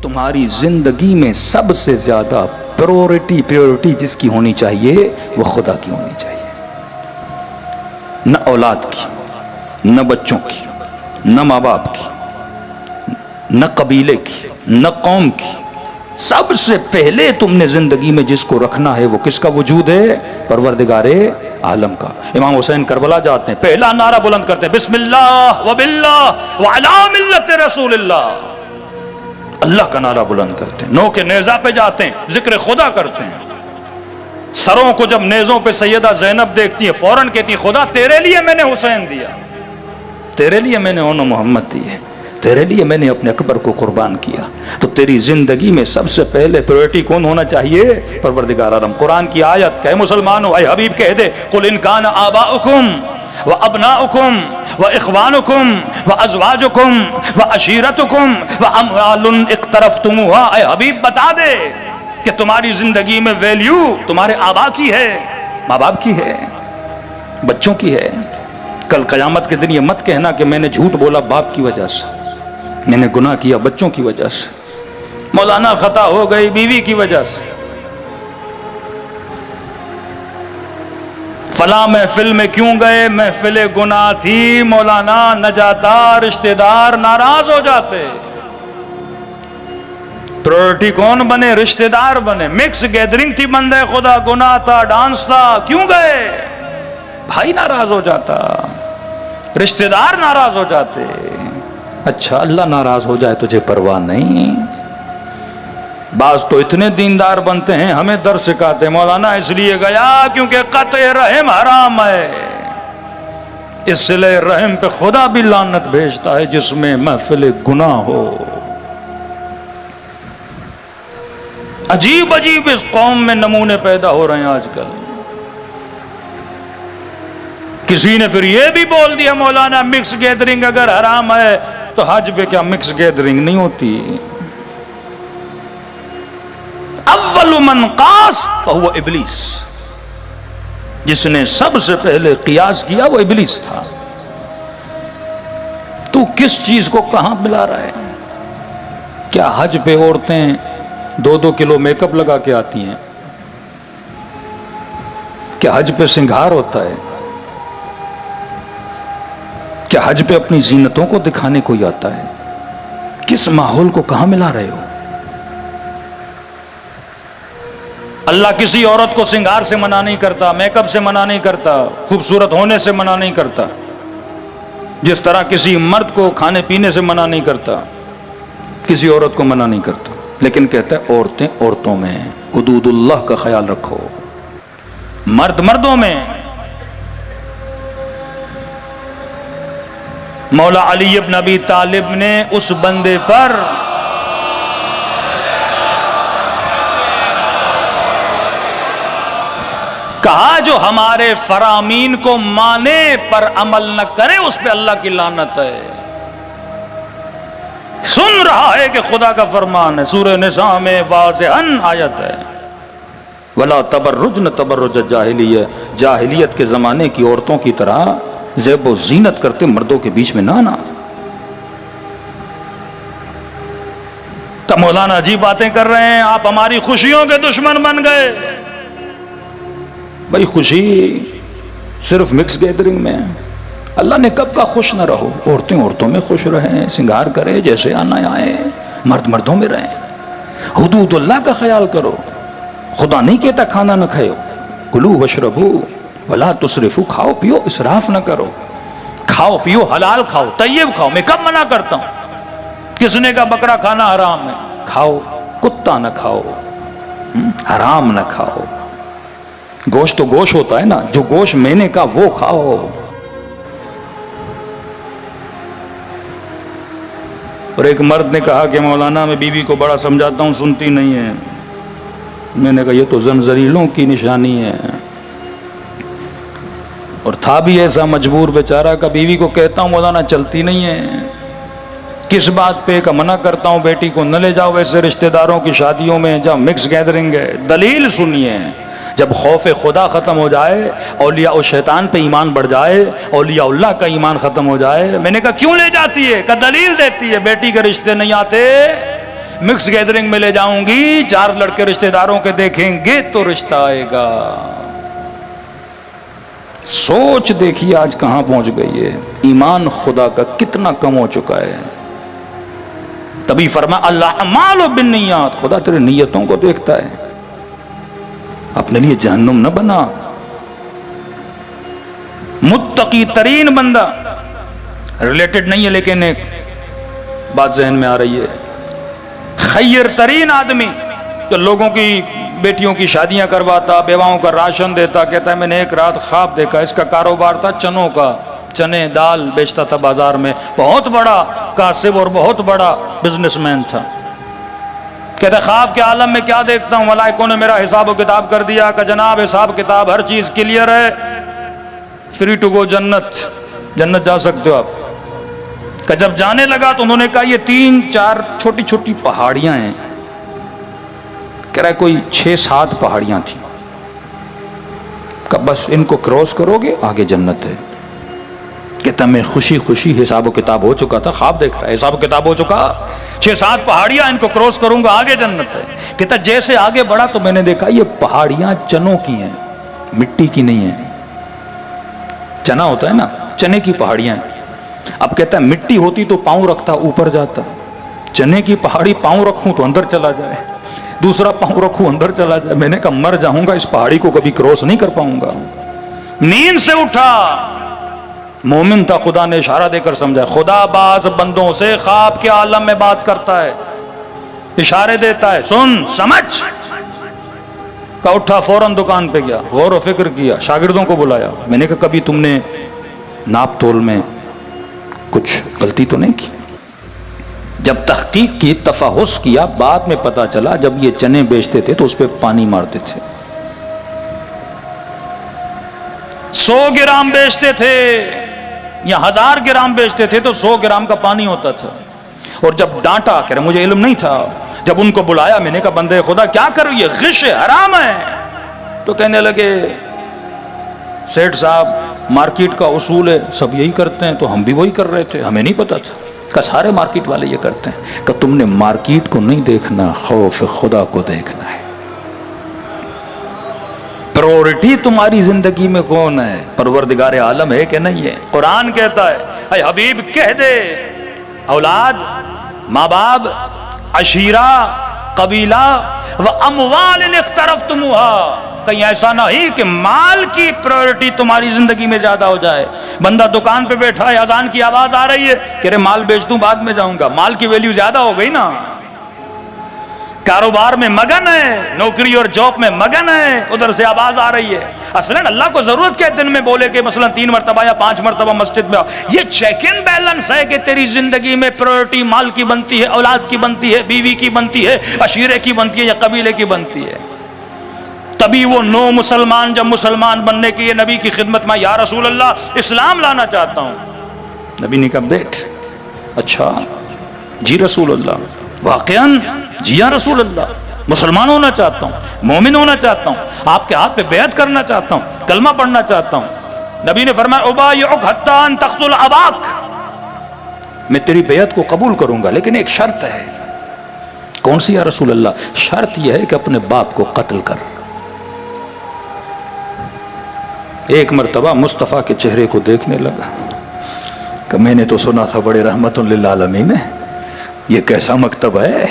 تمہاری زندگی میں سب سے زیادہ پریورٹی جس کی ہونی چاہیے وہ خدا کی ہونی چاہیے، نہ اولاد کی، نہ بچوں کی، نہ ماں باپ کی، نہ قبیلے کی، نہ قوم کی. سب سے پہلے تم نے زندگی میں جس کو رکھنا ہے وہ کس کا وجود ہے؟ پروردگار عالم کا. امام حسین کربلا جاتے ہیں، پہلا نعرہ بلند کرتے ہیں بسم اللہ وباللہ وعلی ملت رسول اللہ. اللہ کا نعرہ بلند کرتے ہیں. نو کے نیزہ پہ جاتے ہیں، ذکر خدا کرتے ہیں. سروں کو جب نیزوں پہ سیدہ زینب دیکھتی ہیں فوراً کہتی ہیں خدا تیرے لیے میں نے حسین دیا، تیرے لیے میں نے اون محمد دیے، تیرے لیے میں نے اپنے اکبر کو قربان کیا. تو تیری زندگی میں سب سے پہلے پریورٹی کون ہونا چاہیے؟ پروردگار عالم. قرآن کی آیت کہ مسلمانوں اے حبیب کہہ دے قل ان کان آباؤکم وابناؤکم واخوانکم وازواجکم وعشیرتکم واموال اقترفتموها. اے حبیب بتا دے کہ تمہاری زندگی میں ویلیو تمہارے آبا کی ہے، ماں باپ کی ہے، بچوں کی ہے. کل قیامت کے دن یہ مت کہنا کہ میں نے جھوٹ بولا باپ کی وجہ سے، میں نے گناہ کیا بچوں کی وجہ سے، مولانا خطا ہو گئی بیوی کی وجہ سے، فلاں محفل میں کیوں گئے، محفل گناہ تھی مولانا، نہ جاتا، رشتہ دار ناراض ہو جاتے. پریورٹی کون بنے؟ رشتہ دار بنے. مکس گیدرنگ تھی بندے خدا، گناہ تھا، ڈانس تھا، کیوں گئے؟ بھائی ناراض ہو جاتا، رشتہ دار ناراض ہو جاتے. اچھا اللہ ناراض ہو جائے تجھے پرواہ نہیں. بعض تو اتنے دیندار بنتے ہیں ہمیں در سکھاتے ہیں مولانا اس لیے گیا کیونکہ قطع رحم حرام ہے. اس صلہ رحم پہ خدا بھی لعنت بھیجتا ہے جس میں محفل گناہ ہو. عجیب عجیب اس قوم میں نمونے پیدا ہو رہے ہیں آج کل. کسی نے پھر یہ بھی بول دیا مولانا مکس گیدرنگ اگر حرام ہے تو حج پہ کیا مکس گیدرنگ نہیں ہوتی؟ اول من قاس فہو ابلیس. جس نے سب سے پہلے قیاس کیا وہ ابلیس تھا. تو کس چیز کو کہاں ملا رہا ہے؟ کیا حج پہ عورتیں 2-2 کلو میک اپ لگا کے آتی ہیں؟ کیا حج پہ سنگھار ہوتا ہے؟ کیا حج پہ اپنی زینتوں کو دکھانے کوئی آتا ہے؟ کس ماحول کو کہاں ملا رہے ہو؟ اللہ کسی عورت کو سنگھار سے منع نہیں کرتا، میک اپ سے منع نہیں کرتا، خوبصورت ہونے سے منع نہیں کرتا، جس طرح کسی مرد کو کھانے پینے سے منع نہیں کرتا، کسی عورت کو منع نہیں کرتا. لیکن کہتا ہے عورتیں عورتوں میں، حدود اللہ کا خیال رکھو، مرد مردوں میں. مولا علی ابن ابی طالب نے اس بندے پر کہا جو ہمارے فرامین کو مانے پر عمل نہ کرے اس پہ اللہ کی لعنت ہے. سن رہا ہے کہ خدا کا فرمان ہے، سورہ نساء میں واضحاً آیت ہے وَلَا تَبَرُّجْنَ تَبَرُّجَ الجَّاهِلِيَّةِ. جاہلیت کے زمانے کی عورتوں کی طرح زیب و زینت کرتے مردوں کے بیچ میں نہ آنا. تو مولانا عجیب باتیں کر رہے ہیں، آپ ہماری خوشیوں کے دشمن بن گئے. بھائی خوشی صرف مکس گیدرنگ میں؟ اللہ نے کب کا خوش نہ رہو، عورتیں عورتوں میں خوش رہیں، سنگار کرے، جیسے آنا آئے، مرد مردوں میں رہیں. حدود اللہ کا خیال کرو. خدا نہیں کہتا کھانا نہ کھاؤ، کلو وشربو ولا تسرفو، کھاؤ پیو اسراف نہ کرو، کھاؤ پیو حلال کھاؤ، طیب کھاؤ. میں کب منع کرتا ہوں؟ کس نے کہا بکرا کھانا حرام ہے؟ کھاؤ، کتا نہ کھاؤ، حرام نہ کھاؤ. گوشت تو گوشت ہوتا ہے نا، جو گوشت میں نے کہا وہ کھاؤ. اور ایک مرد نے کہا کہ مولانا میں بیوی کو بڑا سمجھاتا ہوں سنتی نہیں ہے. میں نے کہا یہ تو زنجیروں کی نشانی ہے. اور تھا بھی ایسا مجبور بیچارہ کا، بیوی کو کہتا ہوں مولانا چلتی نہیں ہے. کس بات پہ کا منع کرتا ہوں بیٹی کو نہ لے جاؤ ویسے رشتہ داروں کی شادیوں میں جہاں مکس گیدرنگ ہے. دلیل سنیے. جب خوف خدا ختم ہو جائے، اولیاء و شیطان پہ ایمان بڑھ جائے، اولیاء اللہ کا ایمان ختم ہو جائے. میں نے کہا کیوں لے جاتی ہے؟ کہ دلیل دیتی ہے بیٹی کے رشتے نہیں آتے مکس گیدرنگ میں لے جاؤں گی، 4 لڑکے رشتہ داروں کے دیکھیں گے تو رشتہ آئے گا۔ سوچ دیکھیے آج کہاں پہنچ گئی ہے، ایمان خدا کا کتنا کم ہو چکا ہے۔ تبھی فرمایا الاعمال بالنیات، خدا تیرے نیتوں کو دیکھتا ہے، اپنے لیے جہنم نہ بنا۔ متقی ترین بندہ، ریلیٹڈ نہیں ہے لیکن ایک بات ذہن میں آ رہی ہے، خیر ترین آدمی جو لوگوں کی بیٹیوں کی شادیاں کرواتا، بیواؤں کا راشن دیتا، کہتا ہے میں نے ایک رات خواب دیکھا، اس کا کاروبار تھا چنوں کا، چنے دال بیچتا تھا بازار میں، بہت بڑا کاسب اور بہت بڑا بزنس مین تھا۔ کہتا ہے خواب کے عالم میں کیا دیکھتا ہوں، ملائکوں نے میرا حساب و کتاب کر دیا کہ جناب حساب کتاب ہر چیز کلیئر ہے، فری ٹو گو جنت جا سکتے ہو آپ۔ کہ جب جانے لگا تو انہوں نے کہا یہ 3-4 چھوٹی چھوٹی پہاڑیاں ہیں، کہہ رہا ہے کوئی 6-7 پہاڑیاں تھیں، کہ بس ان کو کراس کرو گے آگے جنت ہے۔ کہتا میں خوشی خوشی حساب و کتاب ہو چکا تھا، خواب دیکھ رہا ہے حساب و کتاب ہو چکا، 6-7 پہاڑیاں ان کو کراس کروں گا آگے جنت ہے۔ کہتا جیسے آگے بڑھا تو میں نے دیکھا یہ پہاڑیاں چنوں کی ہیں، مٹی کی نہیں ہیں۔ چنا ہوتا ہے نا، چنے کی پہاڑیاں ہیں۔ اب کہتا ہے مٹی ہوتی تو پاؤں رکھتا اوپر جاتا، چنے کی پہاڑی پاؤں رکھوں تو اندر چلا جائے، دوسرا پاؤں رکھوں اندر چلا جائے، میں نے کہا مر جاؤں گا اس پہاڑی کو کبھی کراس نہیں کر پاؤں گا۔ نیند سے اٹھا، مومن تھا، خدا نے اشارہ دے کر سمجھا، خدا بعض بندوں سے خواب کے عالم میں بات کرتا ہے، اشارے دیتا ہے، سن سمجھ۔ کہ اٹھا فوراً دکان پہ گیا، غور و فکر کیا، شاگردوں کو بلایا، میں نے کہا کبھی تم نے ناپ تول میں کچھ غلطی تو نہیں کی؟ جب تحقیق کی، تفحص کیا، بعد میں پتا چلا جب یہ چنے بیچتے تھے تو اس پہ پانی مارتے تھے۔ 100 گرام بیچتے تھے یا 1000 گرام بیچتے تھے تو 100 گرام کا پانی ہوتا تھا۔ اور جب ڈانٹا، کہہ رہے مجھے علم نہیں تھا، جب ان کو بلایا میں نے کہا بندے خدا کیا کرو، یہ غش ہے، حرام ہے، تو کہنے لگے سیٹھ صاحب مارکیٹ کا اصول ہے، سب یہی کرتے ہیں تو ہم بھی وہی کر رہے تھے، ہمیں نہیں پتا تھا۔ کہ سارے مارکیٹ والے یہ کرتے ہیں۔ کہ تم نے مارکیٹ کو نہیں دیکھنا، خوف خدا کو دیکھنا ہے۔ پرورٹی تمہاری زندگی میں کون ہے؟ پروردگار عالم ہے کہ نہیں ہے؟ قرآن کہتا ہے اے حبیب کہہ دے، اولاد، ماں باپ، عشیرہ، قبیلہ و اموال اقترفتموها، کہیں ایسا نہ ہی کہ مال کی پرائورٹی تمہاری زندگی میں زیادہ ہو جائے۔ بندہ دکان پہ بیٹھا ہے، اذان کی آواز آ رہی ہے، کہ رے مال بیچ دوں بعد میں جاؤں گا، مال کی ویلیو زیادہ ہو گئی نا۔ کاروبار میں مگن ہے، نوکری اور جاب میں مگن ہے، ادھر سے آواز آ رہی ہے۔ اصلاً اللہ کو ضرورت کیا دن میں بولے کہ مثلا 3 مرتبہ یا 5 مرتبہ مسجد میں آؤ؟ یہ چیک ان بیلنس ہے کہ تیری زندگی میں پرائورٹی مال کی بنتی ہے، اولاد کی بنتی ہے، بیوی کی بنتی ہے، عشیرے کی بنتی ہے یا قبیلے کی بنتی ہے۔ تبھی وہ نو مسلمان جب مسلمان بننے کے لیے نبی کی خدمت میں، یا رسول اللہ اسلام لانا چاہتا ہوں، نبی نے کہا بیٹھ، اچھا جی رسول اللہ، واقعاً جی یا رسول اللہ، مسلمان ہونا چاہتا ہوں، مومن ہونا چاہتا ہوں، آپ کے ہاتھ پہ بیعت کرنا چاہتا ہوں، کلمہ پڑھنا چاہتا ہوں۔ نبی نے فرمایا ابایعک حتی ان تقتل اباک، میں تیری بیعت کو قبول کروں گا لیکن ایک شرط ہے۔ کون سی یا رسول اللہ؟ شرط یہ ہے کہ اپنے باپ کو قتل کر۔ ایک مرتبہ مصطفیٰ کے چہرے کو دیکھنے لگا کہ میں نے تو سنا تھا بڑے رحمت للعالمین ہے، یہ کیسا مکتب ہے،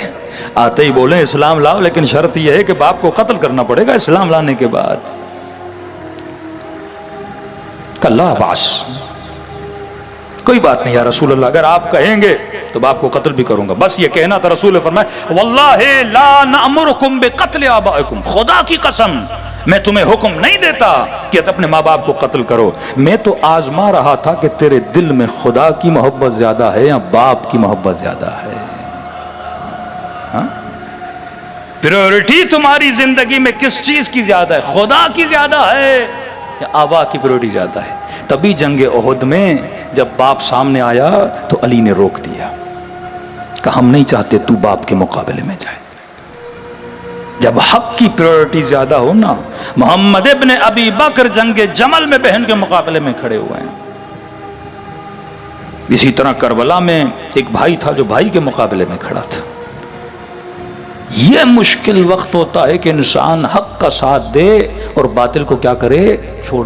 آتے ہی بولیں اسلام لاؤ لیکن شرط یہ ہے کہ باپ کو قتل کرنا پڑے گا اسلام لانے کے بعد۔ کہ لا باس، کوئی بات نہیں یا رسول اللہ، اگر آپ کہیں گے تو باپ کو قتل بھی کروں گا، بس یہ کہنا تھا۔ رسول نے فرمایا واللہ لا نأمرکم بقتل آبائکم، خدا کی قسم میں تمہیں حکم نہیں دیتا کہ اپنے ماں باپ کو قتل کرو، میں تو آزما رہا تھا کہ تیرے دل میں خدا کی محبت زیادہ ہے یا باپ کی محبت زیادہ ہے۔ پریورٹی تمہاری زندگی میں کس چیز کی زیادہ ہے؟ خدا کی زیادہ ہے یا آبا کی پریورٹی زیادہ ہے؟ تبھی جنگ احد میں جب باپ سامنے آیا تو علی نے روک دیا کہ ہم نہیں چاہتے تو باپ کے مقابلے میں جائے۔ جب حق کی پریورٹی زیادہ ہو نا، محمد ابن ابی بکر جنگ جمل میں بہن کے مقابلے میں کھڑے ہوئے ہیں۔ اسی طرح کربلا میں ایک بھائی تھا جو بھائی کے مقابلے میں کھڑا تھا۔ یہ مشکل وقت ہوتا ہے کہ انسان حق کا ساتھ دے اور باطل کو کیا کرے، چھوڑ دے۔